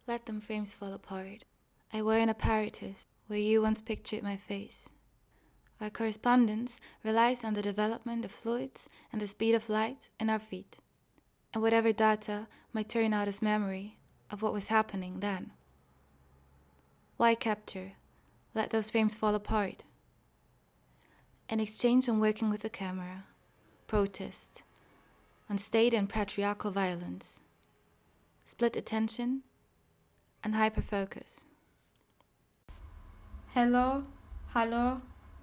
Let them frames fall apart. I wear an apparatus where you once pictured my face. Our correspondence relies on the development of fluids and the speed of light in our feet, and whatever data might turn out as memory of what was happening then. Why capture? Let those frames fall apart. An exchange on working with the camera, protest, on state and patriarchal violence, split attention, and hyperfocus. Hello,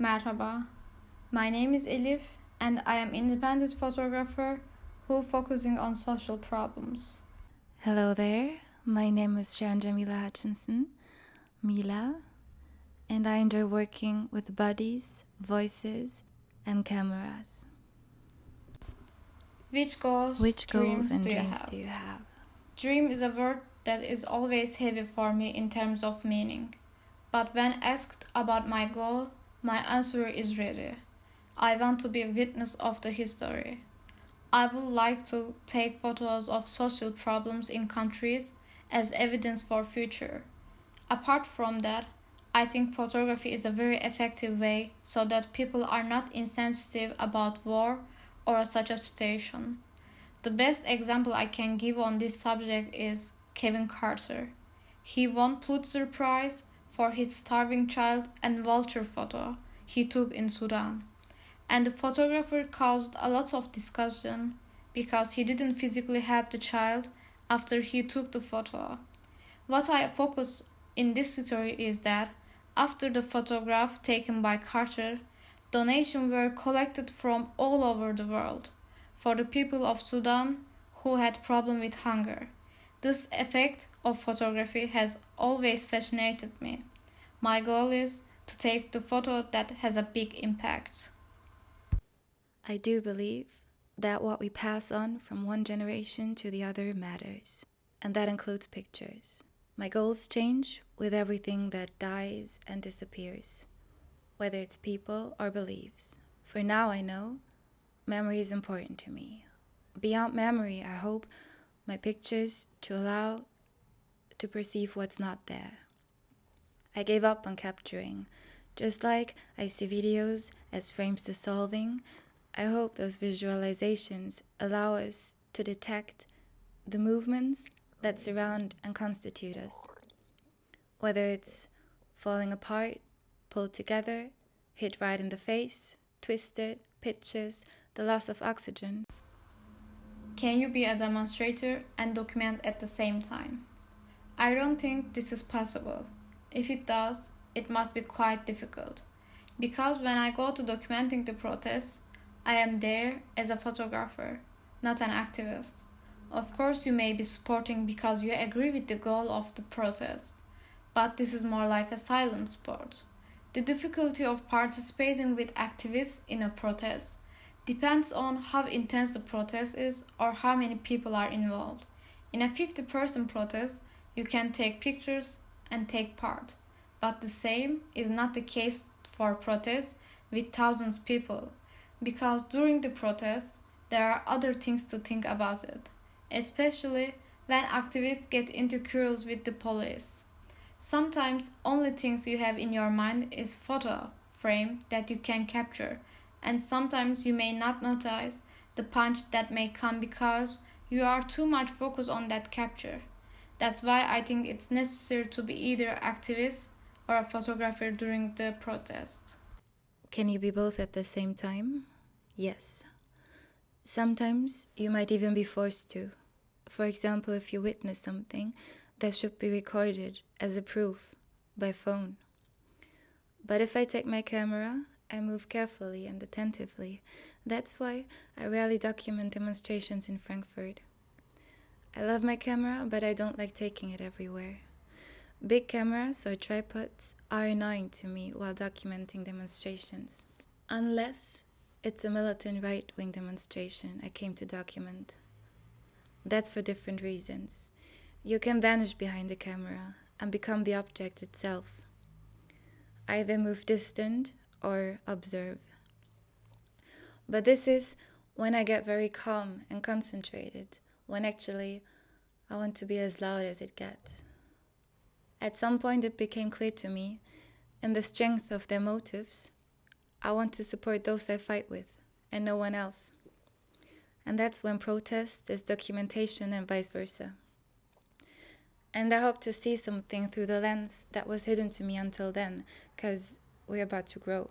merhaba. My name is Elif and I am independent photographer who focusing on social problems. Hello there, my name is Sharon Jamila Hutchinson, Mila, and I enjoy working with bodies, voices, and cameras. Which goals and dreams do you have? Dream is a word that is always heavy for me in terms of meaning. But when asked about my goal, my answer is ready. I want to be a witness of the history. I would like to take photos of social problems in countries as evidence for future. Apart from that, I think photography is a very effective way so that people are not insensitive about war or such a situation. The best example I can give on this subject is Kevin Carter. He won Pulitzer Prize for his starving child and vulture photo he took in Sudan. And the photographer caused a lot of discussion because he didn't physically help the child after he took the photo. What I focus in this story is that after the photograph taken by Carter, donations were collected from all over the world for the people of Sudan who had problem with hunger. This effect of photography has always fascinated me. My goal is to take the photo that has a big impact. I do believe that what we pass on from one generation to the other matters, and that includes pictures. My goals change with everything that dies and disappears, whether it's people or beliefs. For now, I know memory is important to me. Beyond memory, I hope my pictures to allow to perceive what's not there. I gave up on capturing. Just like I see videos as frames dissolving, I hope those visualizations allow us to detect the movements that surround and constitute us. Whether it's falling apart, pulled together, hit right in the face, twisted, pitches, the loss of oxygen. Can you be a demonstrator and document at the same time? I don't think this is possible. If it does, it must be quite difficult. Because when I go to documenting the protests, I am there as a photographer, not an activist. Of course, you may be supporting because you agree with the goal of the protest, but this is more like a silent sport. The difficulty of participating with activists in a protest depends on how intense the protest is or how many people are involved. In a 50-person protest, you can take pictures and take part, but the same is not the case for protests with thousands of people, because during the protest, there are other things to think about it, especially when activists get into quarrels with the police. Sometimes only things you have in your mind is photo frame that you can capture, and sometimes you may not notice the punch that may come because you are too much focused on that capture. That's why I think it's necessary to be either an activist or a photographer during the protest. Can you be both at the same time? Yes. Sometimes you might even be forced to. For example, if you witness something that should be recorded as a proof by phone. But if I take my camera, I move carefully and attentively. That's why I rarely document demonstrations in Frankfurt. I love my camera, but I don't like taking it everywhere. Big cameras or tripods are annoying to me while documenting demonstrations. Unless it's a militant right-wing demonstration I came to document. That's for different reasons. You can vanish behind the camera and become the object itself. Either move distant or observe. But this is when I get very calm and concentrated, when actually I want to be as loud as it gets. At some point it became clear to me, in the strength of their motives, I want to support those I fight with, and no one else. And that's when protest is documentation and vice versa. And I hope to see something through the lens that was hidden to me until then, because we're about to grow.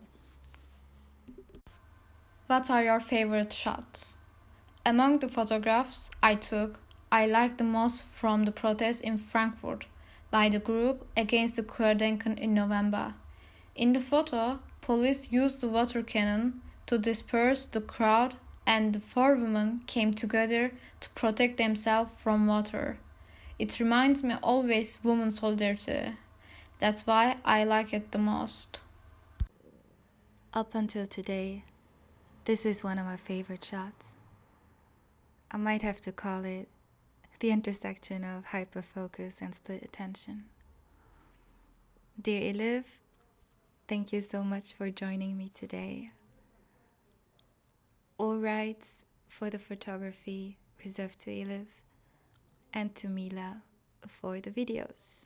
What are your favorite shots? Among the photographs I took, I liked the most from the protest in Frankfurt by the group against the Querdenken in November. In the photo, police used the water cannon to disperse the crowd, and the four women came together to protect themselves from water. It reminds me always women solidarity. That's why I like it the most. Up until today, this is one of my favorite shots. I might have to call it the intersection of hyperfocus and split attention. Dear Elif, thank you so much for joining me today. All rights for the photography reserved to Elif and to Mila for the videos.